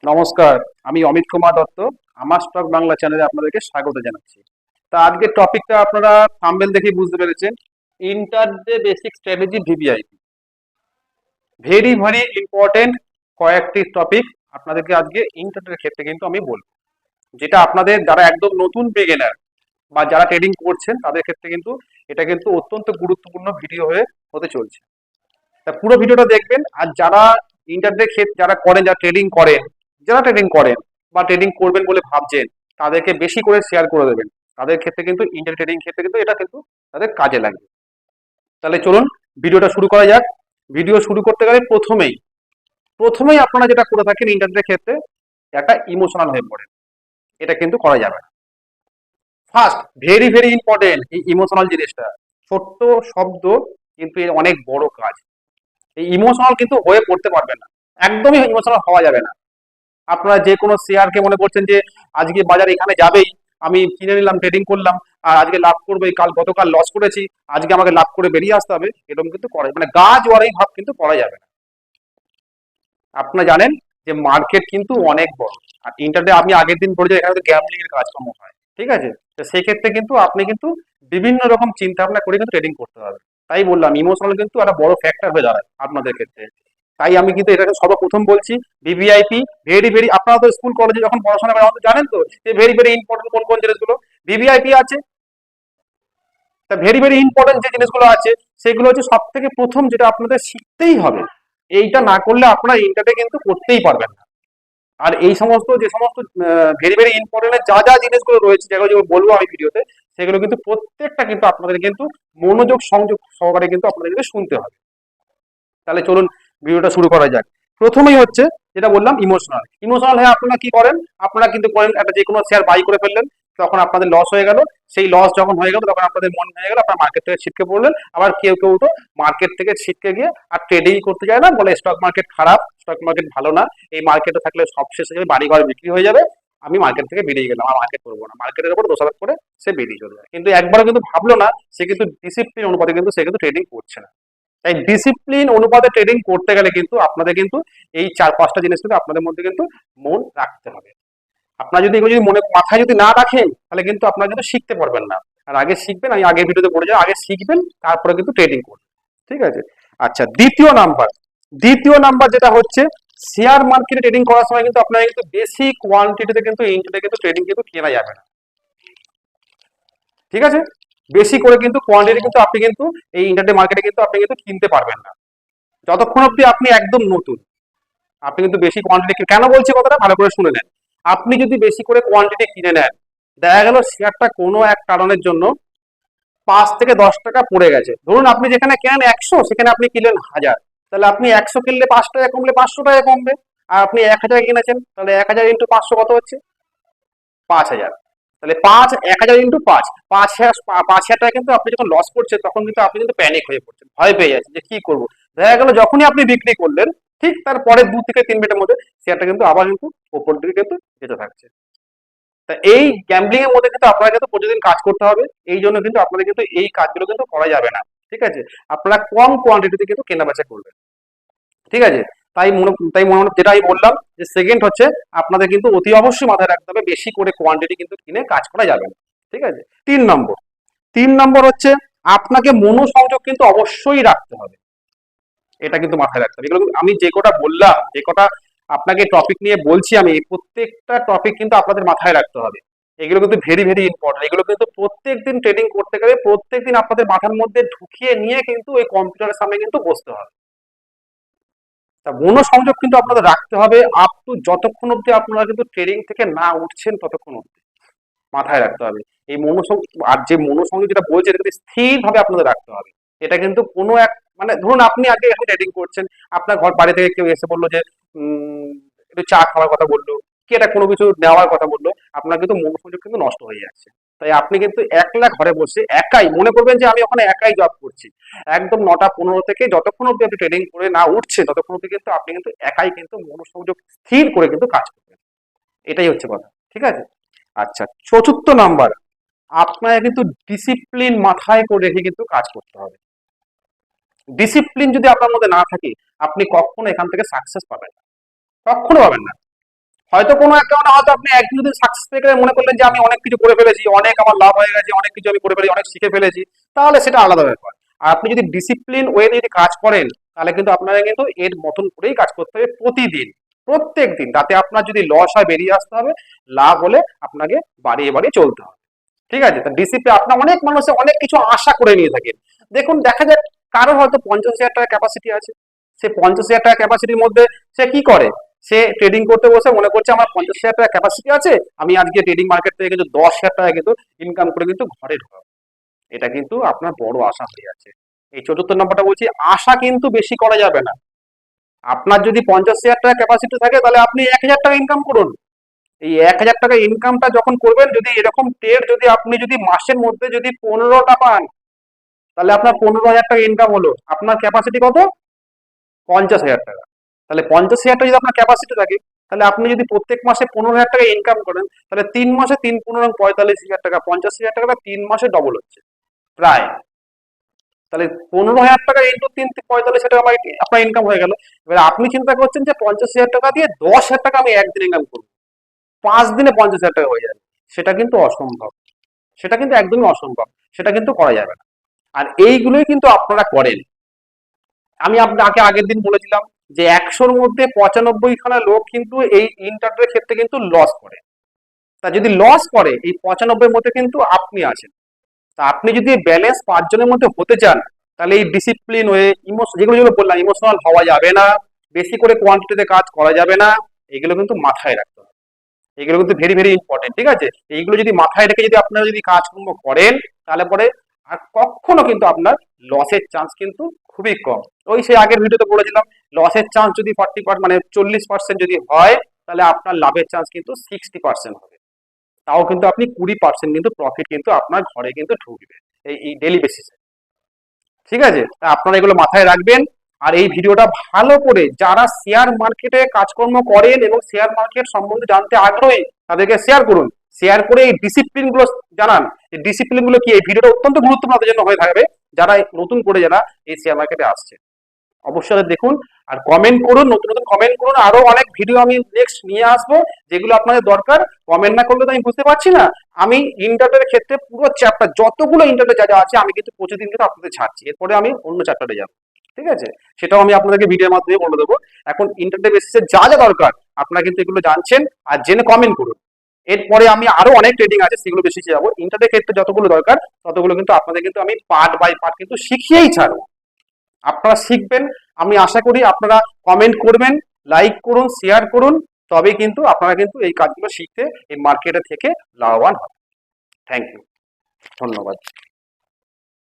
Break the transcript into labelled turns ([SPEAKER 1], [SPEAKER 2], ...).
[SPEAKER 1] নমস্কার, আমি অমিত কুমার দত্ত। আমার স্টক বাংলা চ্যানেলে আপনাদেরকে স্বাগত জানাচ্ছি। তা আজকের টপিকটা আপনারা থাম্বনেল দেখেই বুঝতে পেরেছেন। Inter day basic strategy VVIP, very very important কয়েকটি টপিক আপনাদেরকে আজকে ইন্টারডের ক্ষেত্রে কিন্তু আমি বলবো, যেটা আপনাদের যারা একদম নতুন বিগিনার বা যারা ট্রেডিং করছেন তাদের ক্ষেত্রে কিন্তু এটা কিন্তু অত্যন্ত গুরুত্বপূর্ণ ভিডিও হয়ে হতে চলছে। তা পুরো ভিডিওটা দেখবেন। আর যারা ইন্টারডে ক্ষেত্রে যারা করেন, যারা ট্রেডিং করেন বা ট্রেডিং করবেন বলে ভাবছেন, তাদেরকে বেশি করে শেয়ার করে দেবেন। তাদের ক্ষেত্রে কিন্তু ইন্টার ট্রেডিং ক্ষেত্রে কিন্তু এটা কিন্তু তাদের কাজে লাগবে। তাহলে চলুন ভিডিওটা শুরু করা যাক। ভিডিও শুরু করতে গেলে প্রথমেই আপনারা যেটা করে থাকেন ইন্টারনেটের ক্ষেত্রে, একটা ইমোশনাল হয়ে পড়েন। এটা কিন্তু করা যাবে না। ফার্স্ট, ভেরি ভেরি ইম্পর্টেন্ট এই ইমোশনাল জিনিসটা। ছোট্ট শব্দ কিন্তু এর অনেক বড় কাজ। এই ইমোশনাল কিন্তু হয়ে পড়তে পারবেন না, একদমই ইমোশনাল হওয়া যাবে না। আপনারা যে কোনো শেয়ারকে মনে করছেন যে আজকে বাজার এখানে যাবেই, আমি কিনে নিলাম, ট্রেডিং করলাম, আর আজকে লাভ করবে, গতকাল লস করেছি, আজকে আমাকে লাভ করে বেরিয়ে আসতে হবে, এরকম কিন্তু করা মানে গা জোয়ারি ভাব কিন্তু করা যাবে না। আপনারা জানেন যে মার্কেট কিন্তু অনেক বড়। আর ইন্টারনেটে আপনি আগের দিন পড়ে যে এখানে গ্যাম্বলিং এর কাজকর্ম হয়, ঠিক আছে? তো সেই ক্ষেত্রে কিন্তু আপনি কিন্তু বিভিন্ন রকম চিন্তা ভাবনা করে কিন্তু ট্রেডিং করতে হবে। তাই বললাম ইমোশনাল কিন্তু একটা বড় ফ্যাক্টর হয়ে দাঁড়ায় আপনাদের ক্ষেত্রে। তাই আমি কিন্তু এটাকে সর্বপ্রথম বলছি, ভিভিআইপি ভেরি ভেরি। আপনারা তো স্কুল কলেজে যখন পড়াশোনা করেন তো জানেন তো যে ভেরি ভেরি ইম্পর্টেন্ট কোন কোন জিনিসগুলো। ভিভিআইপি আছে। তা ভেরি ভেরি ইম্পর্টেন্ট যে জিনিসগুলো আছে সেগুলো হচ্ছে সব থেকে প্রথম যেটা আপনাদের শিখতেই হবে। এইটা না করলে আপনারা ইন্টারটে কিন্তু করতেই পারবেন না। আর এই সমস্ত যে সমস্ত ভেরি ভেরি ইম্পর্টেন্ট যা যা জিনিসগুলো রয়েছে, যেগুলো যেগুলো বলবো আমি ভিডিওতে, সেগুলো কিন্তু প্রত্যেকটা কিন্তু আপনাদের কিন্তু মনোযোগ সংযোগ সহকারে কিন্তু আপনাদেরকে শুনতে হবে। তাহলে চলুন ভিডিওটা শুরু করা যাক। প্রথমেই হচ্ছে যেটা বললাম ইমোশনাল হয়ে আপনারা কি করেন, আপনারা কিন্তু করেন একটা যে কোনো শেয়ার বাই করে ফেললেন, তখন আপনাদের লস হয়ে গেল। সেই লস যখন হয়ে গেল তখন আপনাদের মন হয়ে গেল, আপনার মার্কেট থেকে ছিটকে পড়লেন। আবার কেউ কেউ তো মার্কেট থেকে ছিটকে গিয়ে আর ট্রেডিং করতে যায় না, বলে স্টক মার্কেট খারাপ, স্টক মার্কেট ভালো না, এই মার্কেটে থাকলে সব শেষ হয়ে যাবে, বাড়ি ঘর বিক্রি হয়ে যাবে, আমি মার্কেট থেকে বেরিয়ে গেলাম, আর মার্কেট করবো না, মার্কেটের উপর দোষারোপ করে সে বেরিয়ে চলে যায়। কিন্তু একবারও কিন্তু ভাবলো না সে কিন্তু ডিসিপ্লিন অনুপাতে কিন্তু সে কিন্তু ট্রেডিং করছে না। তাই ডিসিপ্লিন অনুপাতে ট্রেডিং করতে গেলে কিন্তু আপনাদের কিন্তু এই চার পাঁচটা জিনিস কিন্তু আপনাদের মধ্যে কিন্তু মন রাখতে হবে। আপনারা যদি এগুলো যদি মনে মাথায় যদি না রাখেন, তাহলে কিন্তু আপনারা কিন্তু শিখতে পারবেন না। আর আগে শিখবেন, আমি আগের ভিডিওতে বলে যাই, আগে শিখবেন তারপরে কিন্তু ট্রেডিং করবেন। ঠিক আছে? আচ্ছা, দ্বিতীয় নাম্বার যেটা হচ্ছে, শেয়ার মার্কেটে ট্রেডিং করার সময় কিন্তু আপনারা কিন্তু বেশি কোয়ান্টিটিতে কিন্তু ইন্টারডে কিন্তু ট্রেডিং কিন্তু কেনা যাবে না। ঠিক আছে? বেশি করে কিন্তু কোয়ান্টিটি কিন্তু আপনি কিন্তু এই ইন্টারডে মার্কেটে কিন্তু আপনি কিন্তু কিনতে পারবেন না, যতক্ষণ অব্দি আপনি একদম নতুন। আপনি কিন্তু বেশি কোয়ান্টিটি, কেন বলছি কথাটা ভালো করে শুনে নেন। আপনি যদি বেশি করে কোয়ান্টিটি কিনে নেন, দেখা গেল শেয়ারটা কোনো এক কারণের জন্য 5 থেকে 10 টাকা পড়ে গেছে, ধরুন আপনি যেখানে কেনেন 100 সেখানে আপনি কিনলেন 1000, তাহলে আপনি 100 কিনলে 5 টাকা কমলে 500 টাকা কমবে। আর আপনি 1000 কিনেছেন, তাহলে 1000 × 500 কত হচ্ছে? 5000। তাহলে 1000 × 5, 5,000 টাকা কিন্তু আপনি যখন লস করছেন তখন কিন্তু আপনি কিন্তু প্যানিক হয়ে পড়ছেন, ভয় পেয়ে যাচ্ছেন যে কি করবো। দেখা গেল যখনই আপনি বিক্রি করলেন, ঠিক তার পরের 2 থেকে 3 মিনিটের মধ্যে শেয়ারটা কিন্তু আবার কিন্তু উপর দিকে কিন্তু যেতে থাকছে। তা এই গ্যাম্বলিং এর মধ্যে কিন্তু আপনারা কিন্তু প্রতিদিন কাজ করতে হবে। এই জন্য কিন্তু আপনাদের কিন্তু এই কাজগুলো কিন্তু করা যাবে না। ঠিক আছে? আপনারা কম কোয়ান্টিটিতে কিন্তু কেনা বেচা করবেন। ঠিক আছে? তাই মনে যেটা আমি বললাম যে সেকেন্ড হচ্ছে, আপনাদের কিন্তু অতি অবশ্যই মাথায় রাখতে হবে বেশি করে কোয়ান্টিটি কিন্তু কিনে কাজ করা যাবে না। ঠিক আছে? 3 নম্বর, 3 নম্বর হচ্ছে আপনাকে মনোসংযোগ কিন্তু অবশ্যই রাখতে হবে। এটা কিন্তু মাথায় রাখতে হবে। এগুলো আমি যে কটা বললাম, যে কটা আপনাকে টপিক নিয়ে বলছি, আমি এই প্রত্যেকটা টপিক কিন্তু আপনাদের মাথায় রাখতে হবে। এগুলো কিন্তু ভেরি ভেরি ইম্পর্টেন্ট। এগুলো কিন্তু প্রত্যেকদিন ট্রেডিং করতে গেলে প্রত্যেকদিন আপনাদের মাথার মধ্যে ঢুকিয়ে নিয়ে কিন্তু ওই কম্পিউটারের সামনে কিন্তু বসতে হবে। তা মনোসংযোগ কিন্তু আপনাদের রাখতে হবে আপ টু যতক্ষণ অব্দি আপনারা কিন্তু ট্রেডিং থেকে না উঠছেন ততক্ষণ অব্দি মাথায় রাখতে হবে। এই মনোসংযোগ, আর যে মনোসংযোগ যেটা বলছে এটা কিন্তু স্থির ভাবে আপনাদের রাখতে হবে। এটা কিন্তু কোনো এক মানে ধরুন আপনি আগে এখন ট্রেডিং করছেন, আপনার বাড়ি থেকে কেউ এসে বললো যে উম একটু চা খাওয়ার কথা বললো, কি এটা কোনো কিছু নেওয়ার কথা বললো, আপনার কিন্তু মনোসংযোগ কিন্তু নষ্ট হয়ে যাচ্ছে। তাই আপনি কিন্তু একলা ঘরে বসে একাই মনে করবেন যে আমি ওখানে একাই জব করছি, একদম 9টা 15 থেকে যতক্ষণ অব্দি আপনি ট্রেডিং করে না উঠছে ততক্ষণ অব্দি কিন্তু আপনি কিন্তু একাই কিন্তু মনোসংযোগ স্থির করে কিন্তু কাজ করবেন। এটাই হচ্ছে কথা। ঠিক আছে? আচ্ছা, চতুর্থ নাম্বার, আপনাকে কিন্তু ডিসিপ্লিন মাথায় করে রেখে কিন্তু কাজ করতে হবে। ডিসিপ্লিন যদি আপনার মধ্যে না থাকে, আপনি কখনো এখান থেকে সাকসেস পাবেন না, কখনো পাবেন না। হয়তো কোনো একটা মানে হয়তো আপনি একদিন যদি সাকসেস পেয়ে গেলে মনে করলেন যে আমি অনেক কিছু করে ফেলেছি, অনেক আমার লাভ হয়ে গেছে, অনেক কিছু আমি করে ফেলেছি, অনেক শিখে ফেলেছি, তাহলে সেটা আলাদা ব্যাপার। আর আপনি যদি ডিসিপ্লিন ওয়েতে যদি কাজ করেন, তাহলে কিন্তু আপনারা কিন্তু এর মতন করেই কাজ করতে হবে প্রতিদিন, প্রত্যেক দিন। তাতে আপনার যদি লস হয় বেরিয়ে আসতে হবে, লাভ হলে আপনাকে বাড়িয়ে বাড়িয়ে চলতে হবে। ঠিক আছে? তা ডিসিপ্লিন, আপনার অনেক মানুষে অনেক কিছু আশা করে নিয়ে থাকেন। দেখুন দেখা যাক, কারো হয়তো 50,000 টাকা ক্যাপাসিটি আছে, সে 50,000 টাকা ক্যাপাসিটির মধ্যে সে কি করে, সে ট্রেডিং করতে বসে মনে করছে আমার 50,000 টাকা ক্যাপাসিটি আছে, আমি আজকে ট্রেডিং মার্কেট থেকে কিন্তু 10,000 টাকা কিন্তু ইনকাম করে কিন্তু ঘরে ঢোকাবো। এটা কিন্তু আপনার বড় আশা হয়ে যাচ্ছে। এই চতুর্থ নম্বরটা বলছি, আশা কিন্তু বেশি করা যাবে না। আপনার যদি 50,000 টাকা ক্যাপাসিটি থাকে, তাহলে আপনি 1,000 টাকা ইনকাম করুন। এই 1,000 টাকা ইনকামটা যখন করবেন, যদি এরকম ট্রেড যদি আপনি যদি মাসের মধ্যে যদি 15টা পান, তাহলে আপনার 15,000 টাকা ইনকাম হলো। আপনার ক্যাপাসিটি কত? 50,000 টাকা। তাহলে 50,000 টাকা যদি আপনার ক্যাপাসিটি থাকে, তাহলে আপনি যদি প্রত্যেক মাসে 15,000 টাকা ইনকাম করেন, তাহলে 3 মাসে 3 × 15 = 45,000 টাকা। 50,000 টাকাটা 3 মাসে ডবল হচ্ছে প্রায়। তাহলে 15,000 টাকা ইন্টু 3 × 45,000 টাকা আপনার ইনকাম হয়ে গেল। এবার আপনি চিন্তা করছেন যে 50,000 টাকা দিয়ে 10,000 টাকা আমি একদিন ইনকাম করবো, 5 দিনে 50,000 টাকা হয়ে যাবে। সেটা কিন্তু অসম্ভব, সেটা কিন্তু একদমই অসম্ভব, সেটা কিন্তু করা যাবে না। আর এইগুলোই কিন্তু আপনারা করেন। আমি আপনাকে আগের দিন বলেছিলাম যে 100-র মধ্যে 95খানা লোক কিন্তু এই ইন্টারনেটের ক্ষেত্রে কিন্তু লস করে। তা যদি লস করে, এই 95-র মধ্যে কিন্তু আপনি আছেন। তা আপনি যদি ব্যালেন্স 5 জনের মধ্যে হতে চান, তাহলে এই ডিসিপ্লিন হয়ে যেগুলো যেগুলো বললাম, ইমোশনাল হওয়া যাবে না, বেশি করে কোয়ান্টিটিতে কাজ করা যাবে না, এগুলো কিন্তু মাথায় রাখতে হবে। এগুলো কিন্তু ভেরি ভেরি ইম্পর্টেন্ট। ঠিক আছে? এইগুলো যদি মাথায় রেখে যদি আপনারা যদি কাজকর্ম করেন, তাহলে পরে আর কখনো কিন্তু আপনার লসের চান্স কিন্তু খুবই কম। ওই সেই আগের ভিডিওতে বলেছিলাম, লসের চান্স যদি 40 মানে 40% যদি হয়, তাহলে আপনার লাভের চান্স কিন্তু 60% হবে। তাও কিন্তু আপনি 20% কিন্তু প্রফিট কিন্তু আপনার ঘরে কিন্তু ঢুকবে এই ডেলি বেসিসে। ঠিক আছে? তা আপনারা এগুলো মাথায় রাখবেন। আর এই ভিডিওটা ভালো করে যারা শেয়ার মার্কেটে কাজকর্ম করেন এবং শেয়ার মার্কেট সম্বন্ধে জানতে আগ্রহী, তাদেরকে শেয়ার করুন। শেয়ার করে এই ডিসিপ্লিন গুলো জানান। এই ডিসিপ্লিন গুলো কি, এই ভিডিওটা অত্যন্ত গুরুত্বপূর্ণ তাদের জন্য হয়ে থাকবে, যারা নতুন করে যারা এই শেয়ার মার্কেটে আসছে। অবশ্যই দেখুন আর কমেন্ট করুন, নতুন নতুন কমেন্ট করুন। আরো অনেক ভিডিও আমি নেক্সট নিয়ে আসবো, যেগুলো আপনাদের দরকার। কমেন্ট না করলে তো আমি বুঝতে পারছি না। আমি ইন্টারনেটের ক্ষেত্রে পুরো চ্যাপ্টার, যতগুলো ইন্টারনেট যা যা আছে, আমি কিন্তু প্রতিদিন কিন্তু আপনাদের ছাড়ছি। এরপরে আমি অন্য চ্যাপ্টারে যাবো। ঠিক আছে? সেটাও আমি আপনাদেরকে ভিডিওর মাধ্যমে বলে দেবো। এখন ইন্টারনেট বেসিসে যা যা দরকার আপনারা কিন্তু এগুলো জানছেন, আর জেনে কমেন্ট করুন। এরপরে আমি আরো অনেক ট্রেডিং আছে, সেগুলো বেশি যাবো। ইন্টারনেট ক্ষেত্রে যতগুলো দরকার ততগুলো কিন্তু আপনাদের কিন্তু আমি পার্ট বাই পার্ট কিন্তু শিখিয়েই ছাড়বো। আপনারা শিখবেন। আমি আশা করি আপনারা কমেন্ট করবেন, লাইক করুন, শেয়ার করুন। তবে কিন্তু আপনারা কিন্তু এই কাজগুলো শিখতে এই মার্কেটে থেকে লাভবান হবেন। থ্যাংক ইউ, ধন্যবাদ।